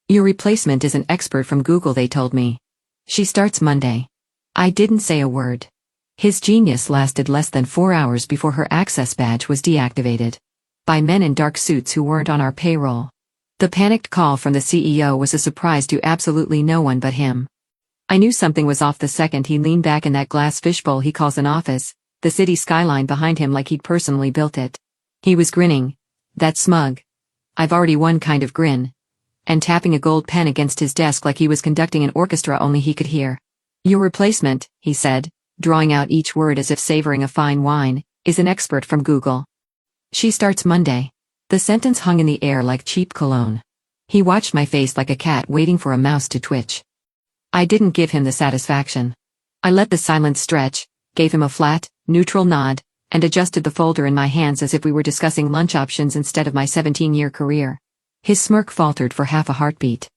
Your replacement is an expert from Google, they told me. She starts Monday. I didn't say a word. His genius lasted less than 4 hours before her access badge was deactivated. By men in dark suits who weren't on our payroll. The panicked call from the CEO was a surprise to absolutely no one but him. I knew something was off the second he leaned back in that glass fishbowl he calls an office, the city skyline behind him like he'd personally built it. He was grinning. That smug, I've already won kind of grin. And tapping a gold pen against his desk like he was conducting an orchestra only he could hear. Your replacement, he said, drawing out each word as if savoring a fine wine, is an expert from Google. She starts Monday. The sentence hung in the air like cheap cologne. He watched my face like a cat waiting for a mouse to twitch. I didn't give him the satisfaction. I let the silence stretch, gave him a flat, neutral nod, and adjusted the folder in my hands as if we were discussing lunch options instead of my 17-year career. His smirk faltered for half a heartbeat.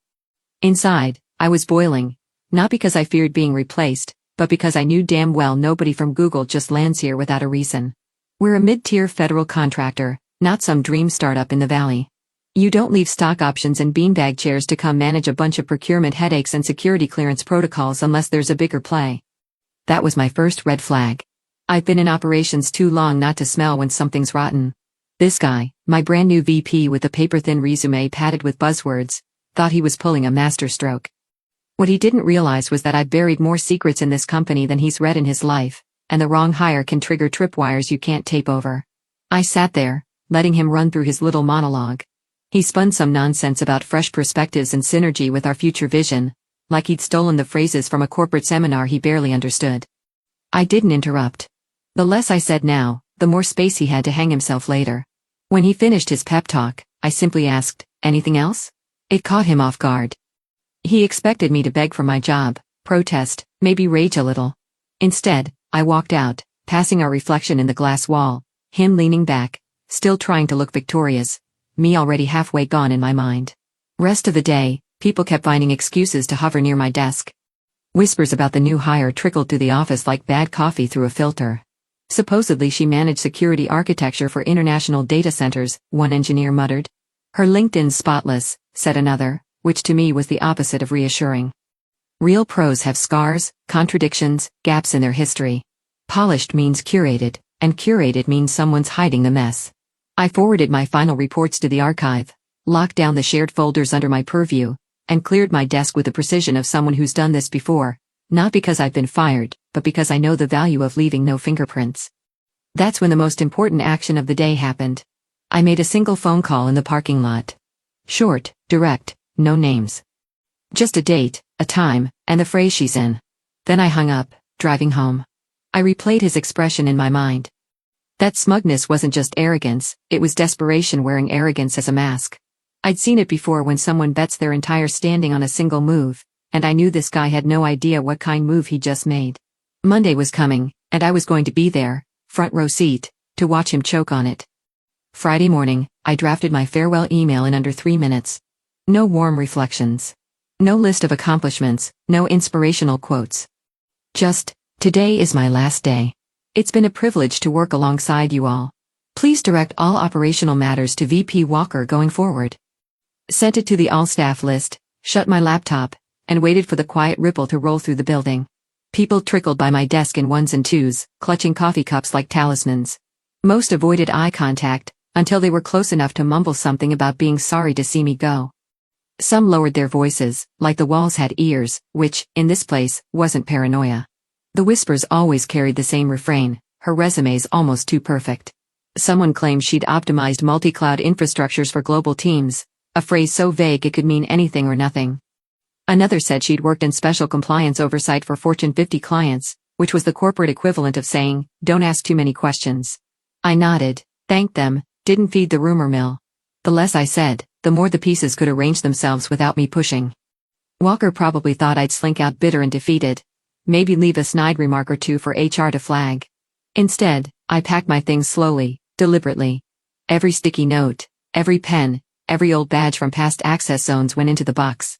Inside, I was boiling, not because I feared being replaced, but because I knew damn well nobody from Google just lands here without a reason. We're a mid-tier federal contractor, not some dream startup in the valley. You don't leave stock options and beanbag chairs to come manage a bunch of procurement headaches and security clearance protocols unless there's a bigger play. That was my first red flag. I've been in operations too long not to smell when something's rotten. This guy, my brand new VP with a paper-thin resume padded with buzzwords, thought he was pulling a masterstroke. What he didn't realize was that I've buried more secrets in this company than he's read in his life, and the wrong hire can trigger tripwires you can't tape over. I sat there, letting him run through his little monologue. He spun some nonsense about fresh perspectives and synergy with our future vision, like he'd stolen the phrases from a corporate seminar he barely understood. I didn't interrupt. The less I said now, the more space he had to hang himself later. When he finished his pep talk, I simply asked, anything else? It caught him off guard. He expected me to beg for my job, protest, maybe rage a little. Instead, I walked out, passing our reflection in the glass wall, him leaning back, still trying to look victorious, me already halfway gone in my mind. Rest of the day, people kept finding excuses to hover near my desk. Whispers about the new hire trickled through the office like bad coffee through a filter. Supposedly she managed security architecture for international data centers, one engineer muttered. Her LinkedIn's spotless, said another, which to me was the opposite of reassuring. Real pros have scars, contradictions, gaps in their history. Polished means curated, and curated means someone's hiding the mess. I forwarded my final reports to the archive, locked down the shared folders under my purview, and cleared my desk with the precision of someone who's done this before, not because I've been fired, but because I know the value of leaving no fingerprints. That's when the most important action of the day happened. I made a single phone call in the parking lot. Short, direct, no names. Just a date, a time, and the phrase she's in. Then I hung up, driving home. I replayed his expression in my mind. That smugness wasn't just arrogance, it was desperation wearing arrogance as a mask. I'd seen it before when someone bets their entire standing on a single move, and I knew this guy had no idea what kind move he just made. Monday was coming, and I was going to be there, front row seat, to watch him choke on it. Friday morning, I drafted my farewell email in under 3 minutes. No warm reflections. No list of accomplishments, no inspirational quotes. Just, today is my last day. It's been a privilege to work alongside you all. Please direct all operational matters to VP Walker going forward. Sent it to the all-staff list, shut my laptop, and waited for the quiet ripple to roll through the building. People trickled by my desk in ones and twos, clutching coffee cups like talismans. Most avoided eye contact, until they were close enough to mumble something about being sorry to see me go. Some lowered their voices, like the walls had ears, which, in this place, wasn't paranoia. The whispers always carried the same refrain, her resume's almost too perfect. Someone claimed she'd optimized multi-cloud infrastructures for global teams, a phrase so vague it could mean anything or nothing. Another said she'd worked in special compliance oversight for Fortune 50 clients, which was the corporate equivalent of saying, don't ask too many questions. I nodded, thanked them, didn't feed the rumor mill. The less I said, the more the pieces could arrange themselves without me pushing. Walker probably thought I'd slink out bitter and defeated, maybe leave a snide remark or two for HR to flag. Instead, I packed my things slowly, deliberately. Every sticky note, every pen, every old badge from past access zones went into the box.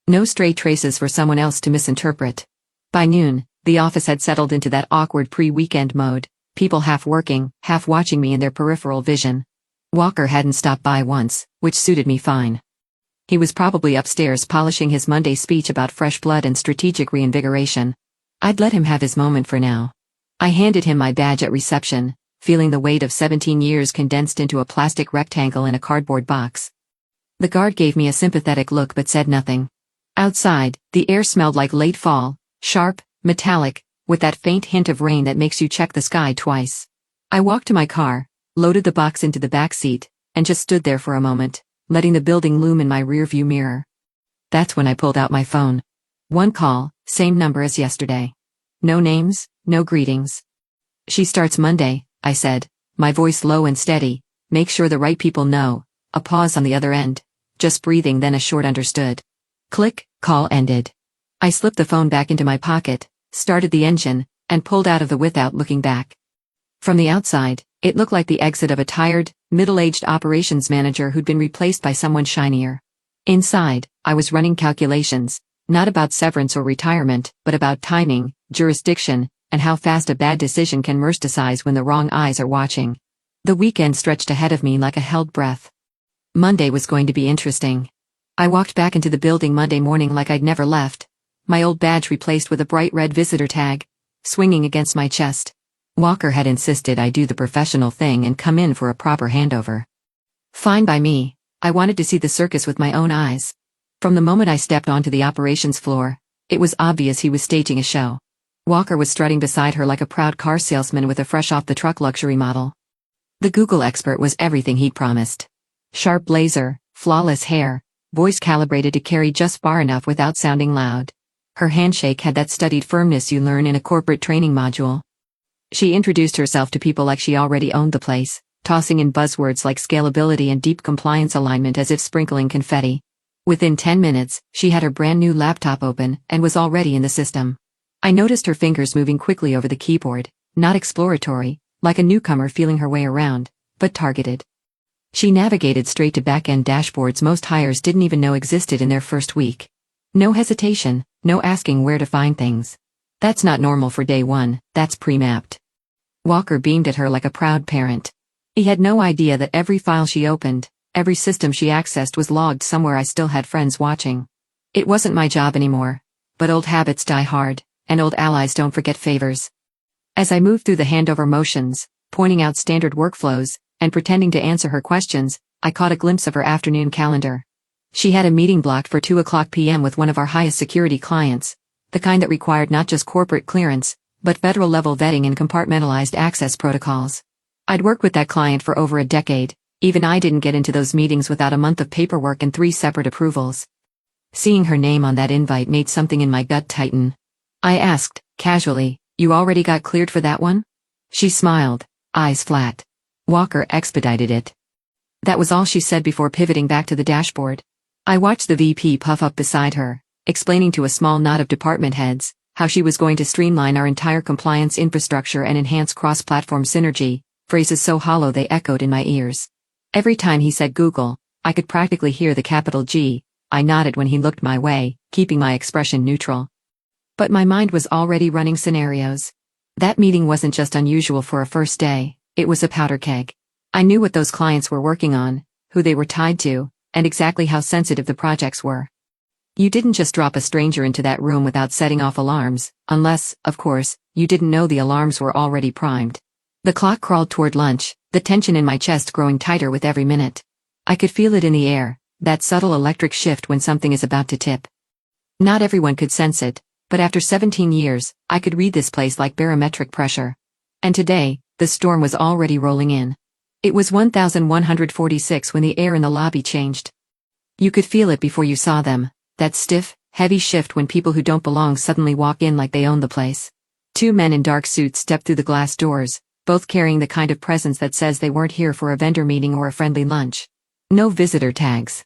No stray traces for someone else to misinterpret. By noon, the office had settled into that awkward pre-weekend mode, people half working, half watching me in their peripheral vision. Walker hadn't stopped by once, which suited me fine. He was probably upstairs polishing his Monday speech about fresh blood and strategic reinvigoration. I'd let him have his moment for now. I handed him my badge at reception, feeling the weight of 17 years condensed into a plastic rectangle in a cardboard box. The guard gave me a sympathetic look but said nothing. Outside, the air smelled like late fall, sharp, metallic, with that faint hint of rain that makes you check the sky twice. I walked to my car, loaded the box into the back seat, and just stood there for a moment, letting the building loom in my rearview mirror. That's when I pulled out my phone. One call, same number as yesterday. No names, no greetings. She starts Monday, I said, my voice low and steady. Make sure the right people know. A pause on the other end. Just breathing, then a short understood. Click, call ended. I slipped the phone back into my pocket, started the engine, and pulled out of the without looking back. From the outside, it looked like the exit of a tired, middle-aged operations manager who'd been replaced by someone shinier. Inside, I was running calculations, not about severance or retirement, but about timing, jurisdiction, and how fast a bad decision can metastasize when the wrong eyes are watching. The weekend stretched ahead of me like a held breath. Monday was going to be interesting. I walked back into the building Monday morning like I'd never left, my old badge replaced with a bright red visitor tag, swinging against my chest. Walker had insisted I do the professional thing and come in for a proper handover. Fine by me, I wanted to see the circus with my own eyes. From the moment I stepped onto the operations floor, it was obvious he was staging a show. Walker was strutting beside her like a proud car salesman with a fresh-off-the-truck luxury model. The Google expert was everything he'd promised. Sharp blazer, flawless hair, voice calibrated to carry just far enough without sounding loud. Her handshake had that studied firmness you learn in a corporate training module. She introduced herself to people like she already owned the place, tossing in buzzwords like scalability and deep compliance alignment as if sprinkling confetti. Within 10 minutes, she had her brand new laptop open and was already in the system. I noticed her fingers moving quickly over the keyboard, not exploratory, like a newcomer feeling her way around, but targeted. She navigated straight to back-end dashboards most hires didn't even know existed in their first week. No hesitation, no asking where to find things. That's not normal for day one, that's pre-mapped. Walker beamed at her like a proud parent. He had no idea that every file she opened, every system she accessed was logged somewhere. I still had friends watching. It wasn't my job anymore, but old habits die hard, and old allies don't forget favors. As I moved through the handover motions, pointing out standard workflows, and pretending to answer her questions, I caught a glimpse of her afternoon calendar. She had a meeting blocked for 2:00 p.m. with one of our highest security clients, the kind that required not just corporate clearance, but federal-level vetting and compartmentalized access protocols. I'd worked with that client for over a decade. Even I didn't get into those meetings without a month of paperwork and 3 separate approvals. Seeing her name on that invite made something in my gut tighten. I asked, casually, "You already got cleared for that one?" She smiled, eyes flat. Walker expedited it. That was all she said before pivoting back to the dashboard. I watched the VP puff up beside her, explaining to a small knot of department heads how she was going to streamline our entire compliance infrastructure and enhance cross-platform synergy, phrases so hollow they echoed in my ears. Every time he said Google, I could practically hear the capital G. I nodded when he looked my way, keeping my expression neutral. But my mind was already running scenarios. That meeting wasn't just unusual for a first day, it was a powder keg. I knew what those clients were working on, who they were tied to, and exactly how sensitive the projects were. You didn't just drop a stranger into that room without setting off alarms, unless, of course, you didn't know the alarms were already primed. The clock crawled toward lunch, the tension in my chest growing tighter with every minute. I could feel it in the air, that subtle electric shift when something is about to tip. Not everyone could sense it, but after 17 years, I could read this place like barometric pressure. And today, the storm was already rolling in. It was 1146 when the air in the lobby changed. You could feel it before you saw them, that stiff, heavy shift when people who don't belong suddenly walk in like they own the place. 2 men in dark suits stepped through the glass doors, both carrying the kind of presence that says they weren't here for a vendor meeting or a friendly lunch. No visitor tags.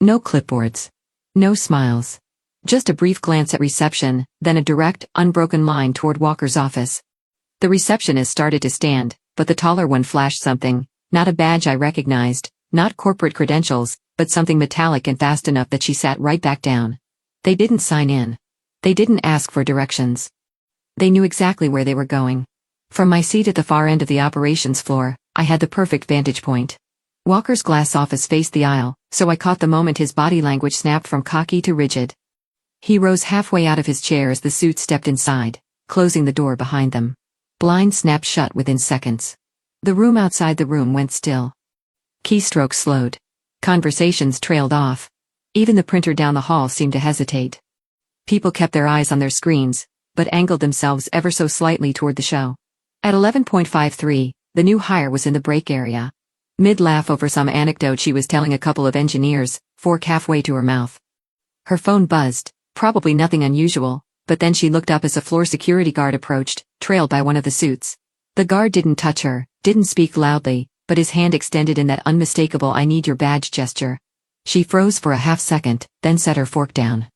No clipboards. No smiles. Just a brief glance at reception, then a direct, unbroken line toward Walker's office. The receptionist started to stand, but the taller one flashed something, not a badge I recognized, not corporate credentials, but something metallic and fast enough that she sat right back down. They didn't sign in. They didn't ask for directions. They knew exactly where they were going. From my seat at the far end of the operations floor, I had the perfect vantage point. Walker's glass office faced the aisle, so I caught the moment his body language snapped from cocky to rigid. He rose halfway out of his chair as the suit stepped inside, closing the door behind them. Blinds snapped shut within seconds. The room outside the room went still. Keystrokes slowed. Conversations trailed off. Even the printer down the hall seemed to hesitate. People kept their eyes on their screens, but angled themselves ever so slightly toward the show. At 11:53, the new hire was in the break area. Mid-laugh over some anecdote she was telling a couple of engineers, fork halfway to her mouth. Her phone buzzed, probably nothing unusual, but then she looked up as a floor security guard approached, trailed by one of the suits. The guard didn't touch her, didn't speak loudly, but his hand extended in that unmistakable "I need your badge" gesture. She froze for a half second, then set her fork down.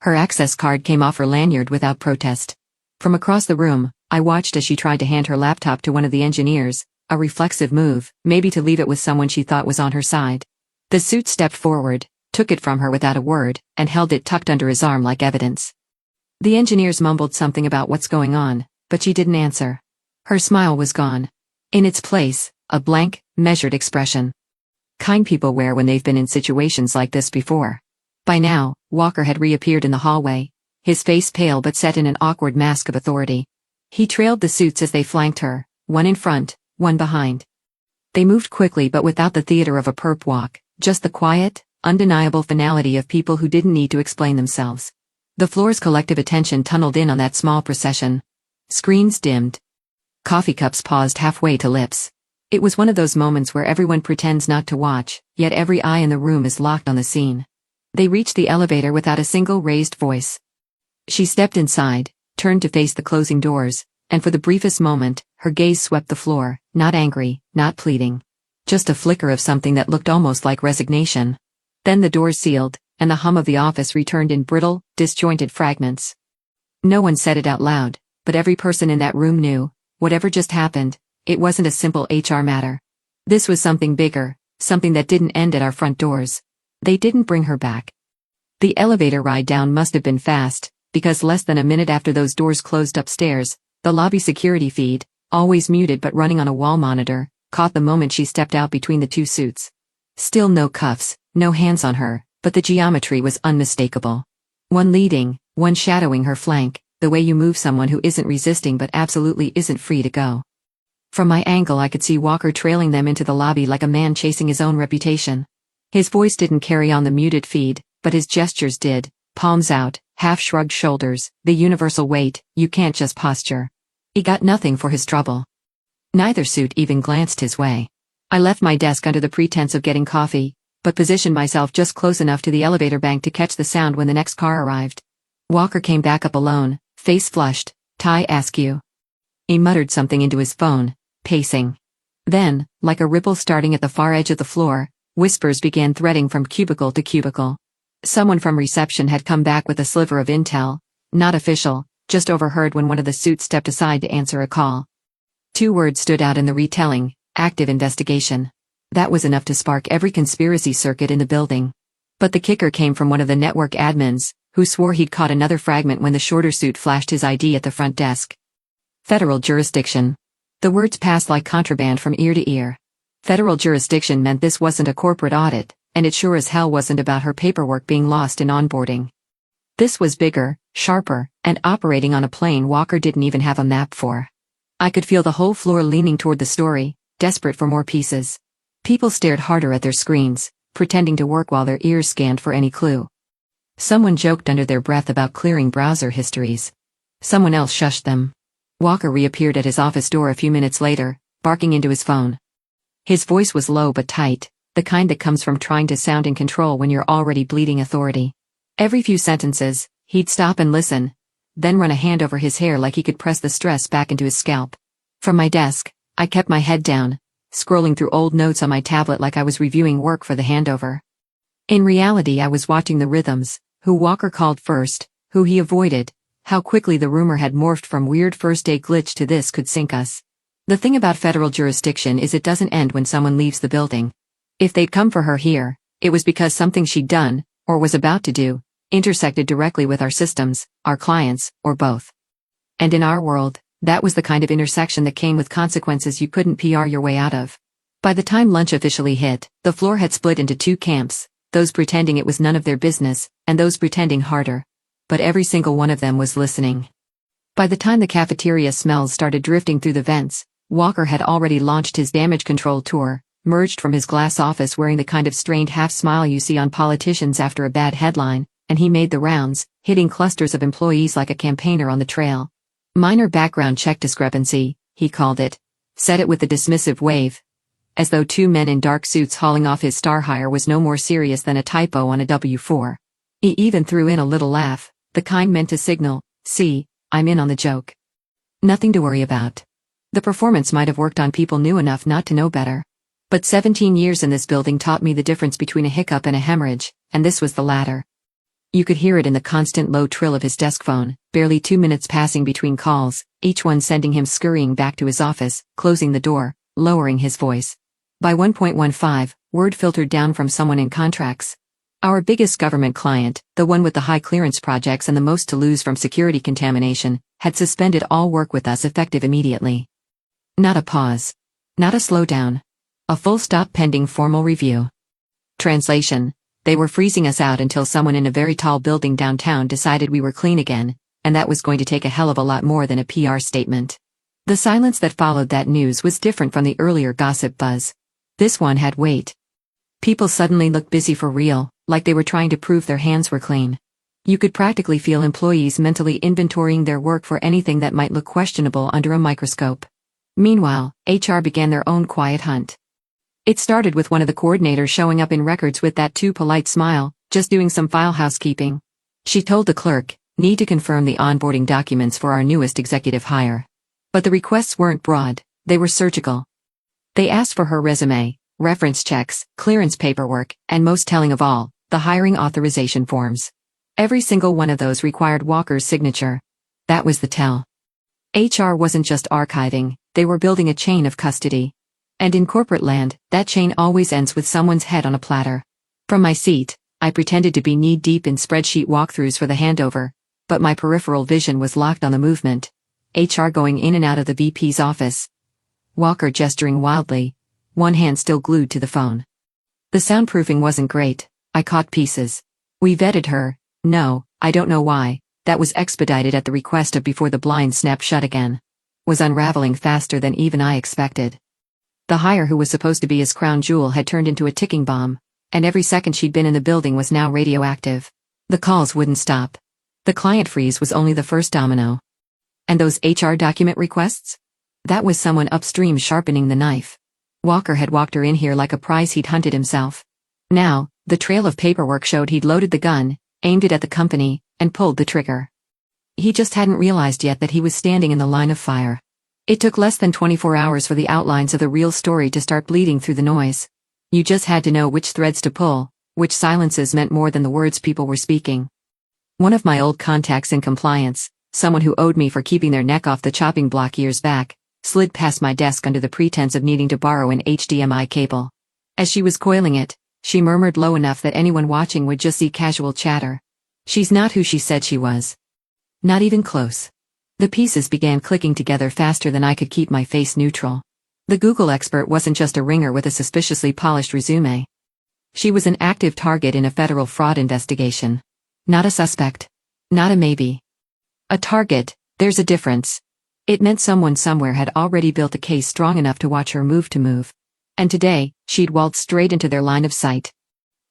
Her access card came off her lanyard without protest. From across the room, I watched as she tried to hand her laptop to one of the engineers, a reflexive move, maybe to leave it with someone she thought was on her side. The suit stepped forward, took it from her without a word, and held it tucked under his arm like evidence. The engineers mumbled something about what's going on, but she didn't answer. Her smile was gone. In its place, a blank, measured expression. Kind people wear when they've been in situations like this before. By now, Walker had reappeared in the hallway, his face pale but set in an awkward mask of authority. He trailed the suits as they flanked her, one in front, one behind. They moved quickly but without the theater of a perp walk, just the quiet, undeniable finality of people who didn't need to explain themselves. The floor's collective attention tunneled in on that small procession. Screens dimmed. Coffee cups paused halfway to lips. It was one of those moments where everyone pretends not to watch, yet every eye in the room is locked on the scene. They reached the elevator without a single raised voice. She stepped inside, turned to face the closing doors, and for the briefest moment, her gaze swept the floor, not angry, not pleading. Just a flicker of something that looked almost like resignation. Then the doors sealed, and the hum of the office returned in brittle, disjointed fragments. No one said it out loud, but every person in that room knew, whatever just happened, it wasn't a simple HR matter. This was something bigger, something that didn't end at our front doors. They didn't bring her back. The elevator ride down must have been fast, because less than a minute after those doors closed upstairs, the lobby security feed, always muted but running on a wall monitor, caught the moment she stepped out between the two suits. Still no cuffs, no hands on her, but the geometry was unmistakable. One leading, one shadowing her flank, the way you move someone who isn't resisting but absolutely isn't free to go. From my angle I could see Walker trailing them into the lobby like a man chasing his own reputation. His voice didn't carry on the muted feed, but his gestures did, palms out, half-shrugged shoulders, the universal weight, you can't just posture. He got nothing for his trouble. Neither suit even glanced his way. I left my desk under the pretense of getting coffee, but positioned myself just close enough to the elevator bank to catch the sound when the next car arrived. Walker came back up alone, face flushed. "Ty askew." He muttered something into his phone, pacing. Then, like a ripple starting at the far edge of the floor, whispers began threading from cubicle to cubicle. Someone from reception had come back with a sliver of intel, not official, just overheard when one of the suits stepped aside to answer a call. 2 words stood out in the retelling: active investigation. That was enough to spark every conspiracy circuit in the building. But the kicker came from one of the network admins, who swore he'd caught another fragment when the shorter suit flashed his ID at the front desk. Federal jurisdiction. The words passed like contraband from ear to ear. Federal jurisdiction meant this wasn't a corporate audit, and it sure as hell wasn't about her paperwork being lost in onboarding. This was bigger, sharper, and operating on a plane Walker didn't even have a map for. I could feel the whole floor leaning toward the story, desperate for more pieces. People stared harder at their screens, pretending to work while their ears scanned for any clue. Someone joked under their breath about clearing browser histories. Someone else shushed them. Walker reappeared at his office door a few minutes later, barking into his phone. His voice was low but tight, the kind that comes from trying to sound in control when you're already bleeding authority. Every few sentences, he'd stop and listen, then run a hand over his hair like he could press the stress back into his scalp. From my desk, I kept my head down, scrolling through old notes on my tablet like I was reviewing work for the handover. In reality I was watching the rhythms, who Walker called first, who he avoided, how quickly the rumor had morphed from weird first-day glitch to this could sink us. The thing about federal jurisdiction is it doesn't end when someone leaves the building. If they'd come for her here, it was because something she'd done, or was about to do, intersected directly with our systems, our clients, or both. And in our world, that was the kind of intersection that came with consequences you couldn't PR your way out of. By the time lunch officially hit, the floor had split into two camps, those pretending it was none of their business, and those pretending harder. But every single one of them was listening. By the time the cafeteria smells started drifting through the vents, Walker had already launched his damage control tour, merged from his glass office wearing the kind of strained half-smile you see on politicians after a bad headline, and he made the rounds, hitting clusters of employees like a campaigner on the trail. Minor background check discrepancy, he called it. Said it with a dismissive wave. As though two men in dark suits hauling off his star hire was no more serious than a typo on a W-4. He even threw in a little laugh, the kind meant to signal, "See, I'm in on the joke." Nothing to worry about. The performance might have worked on people new enough not to know better. But 17 years in this building taught me the difference between a hiccup and a hemorrhage, and this was the latter. You could hear it in the constant low trill of his desk phone, barely 2 minutes passing between calls, each one sending him scurrying back to his office, closing the door, lowering his voice. By 1.15, word filtered down from someone in contracts. Our biggest government client, the one with the high clearance projects and the most to lose from security contamination, had suspended all work with us effective immediately. Not a pause. Not a slowdown. A full stop pending formal review. Translation: they were freezing us out until someone in a very tall building downtown decided we were clean again, and that was going to take a hell of a lot more than a PR statement. The silence that followed that news was different from the earlier gossip buzz. This one had weight. People suddenly looked busy for real, like they were trying to prove their hands were clean. You could practically feel employees mentally inventorying their work for anything that might look questionable under a microscope. Meanwhile, HR began their own quiet hunt. It started with one of the coordinators showing up in records with that too polite smile, just doing some file housekeeping. She told the clerk, "Need to confirm the onboarding documents for our newest executive hire." But the requests weren't broad, they were surgical. They asked for her resume, reference checks, clearance paperwork, and most telling of all, the hiring authorization forms. Every single one of those required Walker's signature. That was the tell. HR wasn't just archiving, they were building a chain of custody. And in corporate land, that chain always ends with someone's head on a platter. From my seat, I pretended to be knee-deep in spreadsheet walkthroughs for the handover, but my peripheral vision was locked on the movement. HR going in and out of the VP's office. Walker gesturing wildly, one hand still glued to the phone. The soundproofing wasn't great, I caught pieces. "We vetted her, no, I don't know why," that was expedited at the request of before the blind snapped shut again. Was unraveling faster than even I expected. The hire who was supposed to be his crown jewel had turned into a ticking bomb, and every second she'd been in the building was now radioactive. The calls wouldn't stop. The client freeze was only the first domino. And those HR document requests? That was someone upstream sharpening the knife. Walker had walked her in here like a prize he'd hunted himself. Now, the trail of paperwork showed he'd loaded the gun, aimed it at the company, and pulled the trigger. He just hadn't realized yet that he was standing in the line of fire. It took less than 24 hours for the outlines of the real story to start bleeding through the noise. You just had to know which threads to pull, which silences meant more than the words people were speaking. One of my old contacts in compliance, someone who owed me for keeping their neck off the chopping block years back, slid past my desk under the pretense of needing to borrow an HDMI cable. As she was coiling it, she murmured low enough that anyone watching would just see casual chatter. "She's not who she said she was. Not even close." The pieces began clicking together faster than I could keep my face neutral. The Google expert wasn't just a ringer with a suspiciously polished resume. She was an active target in a federal fraud investigation. Not a suspect. Not a maybe. A target, there's a difference. It meant someone somewhere had already built a case strong enough to watch her move to move. And today, she'd waltzed straight into their line of sight.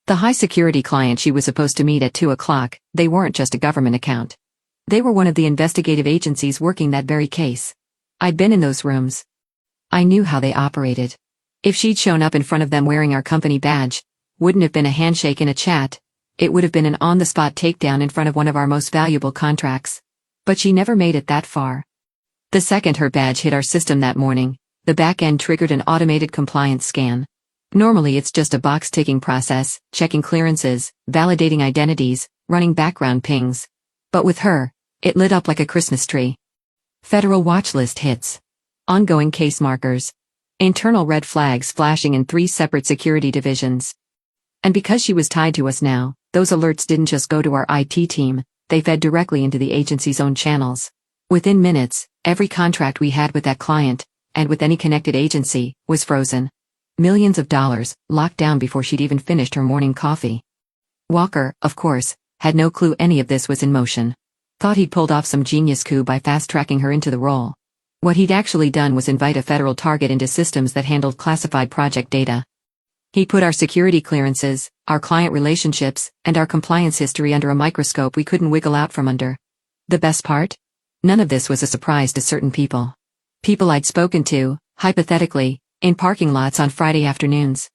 The high-security client she was supposed to meet at 2 o'clock, they weren't just a government account. They were one of the investigative agencies working that very case. I'd been in those rooms. I knew how they operated. If she'd shown up in front of them wearing our company badge, wouldn't have been a handshake and a chat. It would have been an on-the-spot takedown in front of one of our most valuable contracts. But she never made it that far. The second her badge hit our system that morning, the back end triggered an automated compliance scan. Normally it's just a box-ticking process, checking clearances, validating identities, running background pings. But with her, it lit up like a Christmas tree. Federal watch list hits. Ongoing case markers. Internal red flags flashing in 3 separate security divisions. And because she was tied to us now, those alerts didn't just go to our IT team, they fed directly into the agency's own channels. Within minutes, every contract we had with that client, and with any connected agency, was frozen. Millions of dollars, locked down before she'd even finished her morning coffee. Walker, of course, had no clue any of this was in motion. Thought he'd pulled off some genius coup by fast-tracking her into the role. What he'd actually done was invite a federal target into systems that handled classified project data. He put our security clearances, our client relationships, and our compliance history under a microscope we couldn't wiggle out from under. The best part? None of this was a surprise to certain people. People I'd spoken to, hypothetically, in parking lots on Friday afternoons.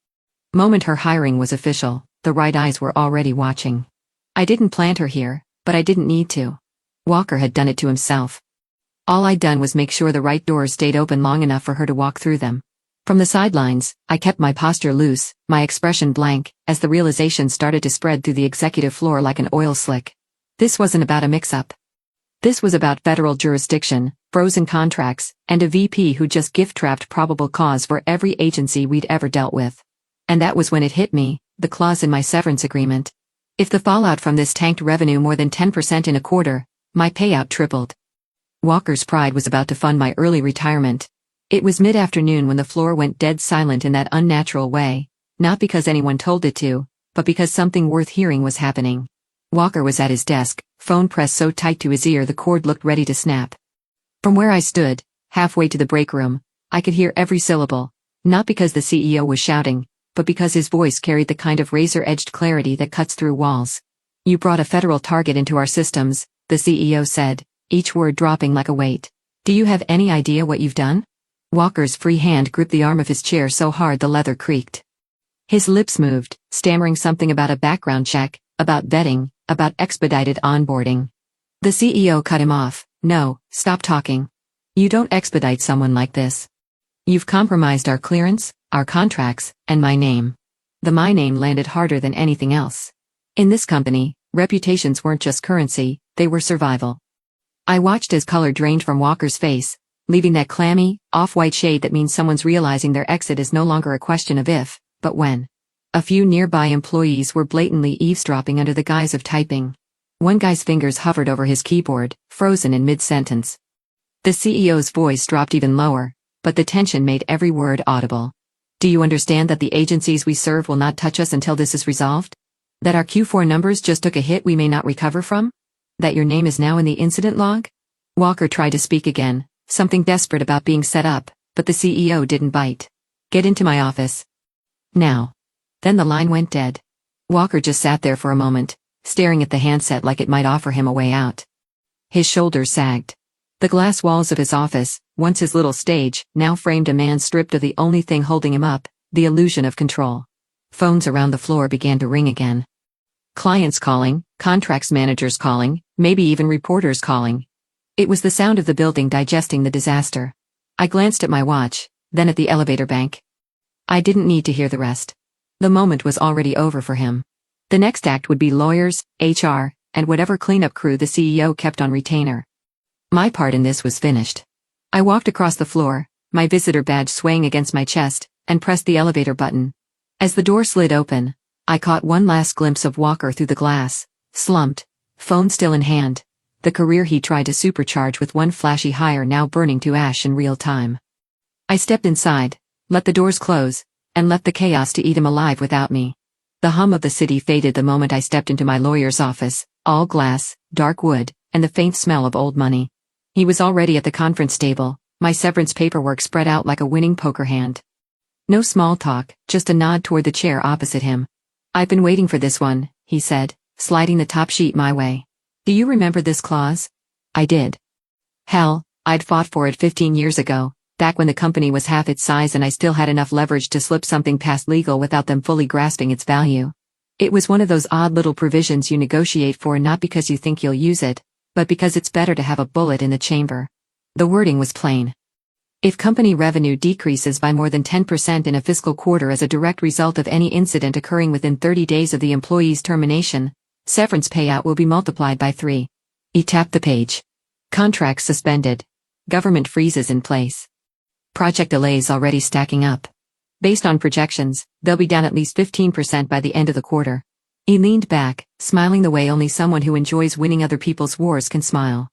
Moment her hiring was official, the right eyes were already watching. I didn't plant her here, but I didn't need to. Walker had done it to himself. All I'd done was make sure the right doors stayed open long enough for her to walk through them. From the sidelines, I kept my posture loose, my expression blank, as the realization started to spread through the executive floor like an oil slick. This wasn't about a mix-up. This was about federal jurisdiction, frozen contracts, and a VP who just gift-trapped probable cause for every agency we'd ever dealt with. And that was when it hit me, the clause in my severance agreement. If the fallout from this tanked revenue more than 10% in a quarter, my payout tripled. Walker's pride was about to fund my early retirement. It was mid-afternoon when the floor went dead silent in that unnatural way, not because anyone told it to, but because something worth hearing was happening. Walker was at his desk, phone pressed so tight to his ear the cord looked ready to snap. From where I stood, halfway to the break room, I could hear every syllable, not because the CEO was shouting, but because his voice carried the kind of razor-edged clarity that cuts through walls. "You brought a federal target into our systems," the CEO said, each word dropping like a weight. "Do you have any idea what you've done?" Walker's free hand gripped the arm of his chair so hard the leather creaked. His lips moved, stammering something about a background check, about vetting, about expedited onboarding. The CEO cut him off. "No, stop talking. You don't expedite someone like this. You've compromised our clearance, our contracts, and my name." The my name landed harder than anything else. In this company, reputations weren't just currency, they were survival. I watched as color drained from Walker's face, leaving that clammy, off-white shade that means someone's realizing their exit is no longer a question of if, but when. A few nearby employees were blatantly eavesdropping under the guise of typing. One guy's fingers hovered over his keyboard, frozen in mid-sentence. The CEO's voice dropped even lower, but the tension made every word audible. "Do you understand that the agencies we serve will not touch us until this is resolved? That our Q4 numbers just took a hit we may not recover from? That your name is now in the incident log?" Walker tried to speak again, something desperate about being set up, but the CEO didn't bite. "Get into my office. Now." Then the line went dead. Walker just sat there for a moment, staring at the handset like it might offer him a way out. His shoulders sagged. The glass walls of his office, once his little stage, now framed a man stripped of the only thing holding him up, the illusion of control. Phones around the floor began to ring again. Clients calling, contracts managers calling, maybe even reporters calling. It was the sound of the building digesting the disaster. I glanced at my watch, then at the elevator bank. I didn't need to hear the rest. The moment was already over for him. The next act would be lawyers, HR, and whatever cleanup crew the CEO kept on retainer. My part in this was finished. I walked across the floor, my visitor badge swaying against my chest, and pressed the elevator button. As the door slid open, I caught one last glimpse of Walker through the glass, slumped, phone still in hand, the career he tried to supercharge with one flashy hire now burning to ash in real time. I stepped inside, let the doors close, and left the chaos to eat him alive without me. The hum of the city faded the moment I stepped into my lawyer's office, all glass, dark wood, and the faint smell of old money. He was already at the conference table, my severance paperwork spread out like a winning poker hand. No small talk, just a nod toward the chair opposite him. "I've been waiting for this one," he said, sliding the top sheet my way. "Do you remember this clause?" I did. Hell, I'd fought for it 15 years ago, back when the company was half its size and I still had enough leverage to slip something past legal without them fully grasping its value. It was one of those odd little provisions you negotiate for not because you think you'll use it, but because it's better to have a bullet in the chamber. The wording was plain. If company revenue decreases by more than 10% in a fiscal quarter as a direct result of any incident occurring within 30 days of the employee's termination, severance payout will be multiplied by 3. He tapped the page. Contracts suspended. Government freezes in place. Project delays already stacking up. Based on projections, they'll be down at least 15% by the end of the quarter. He leaned back, smiling the way only someone who enjoys winning other people's wars can smile.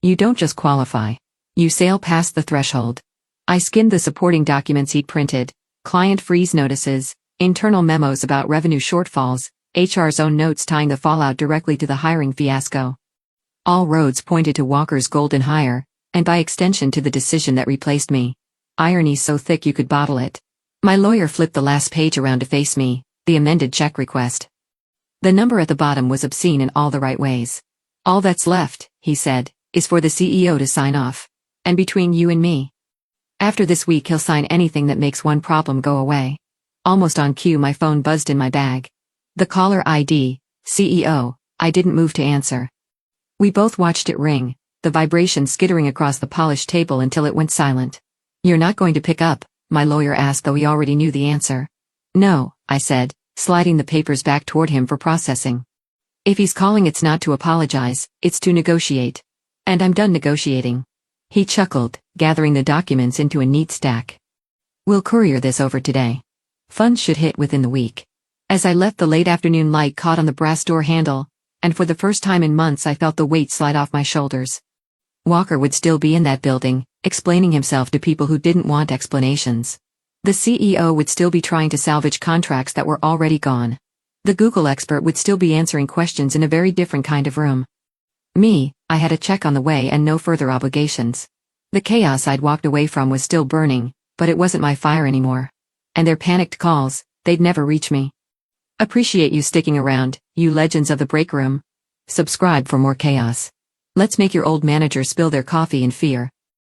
"You don't just qualify. You sail past the threshold." I skimmed the supporting documents he'd printed, client freeze notices, internal memos about revenue shortfalls, HR's own notes tying the fallout directly to the hiring fiasco. All roads pointed to Walker's golden hire, and by extension to the decision that replaced me. Irony so thick you could bottle it. My lawyer flipped the last page around to face me, the amended check request. The number at the bottom was obscene in all the right ways. All that's left, he said, is for the CEO to sign off. And between you and me. After this week he'll sign anything that makes one problem go away. Almost on cue my phone buzzed in my bag. The caller ID, CEO, I didn't move to answer. We both watched it ring, the vibration skittering across the polished table until it went silent. You're not going to pick up, my lawyer asked, though he already knew the answer. No, I said, sliding the papers back toward him for processing. If he's calling, it's not to apologize, it's to negotiate. And I'm done negotiating. He chuckled, gathering the documents into a neat stack. We'll courier this over today. Funds should hit within the week. As I left, the late afternoon light caught on the brass door handle, and for the first time in months I felt the weight slide off my shoulders. Walker would still be in that building, explaining himself to people who didn't want explanations. The CEO would still be trying to salvage contracts that were already gone. The Google expert would still be answering questions in a very different kind of room. Me, I had a check on the way and no further obligations. The chaos I'd walked away from was still burning, but it wasn't my fire anymore. And their panicked calls, they'd never reach me. Appreciate you sticking around, you legends of the break room. Subscribe for more chaos. Let's make your old manager spill their coffee in fear.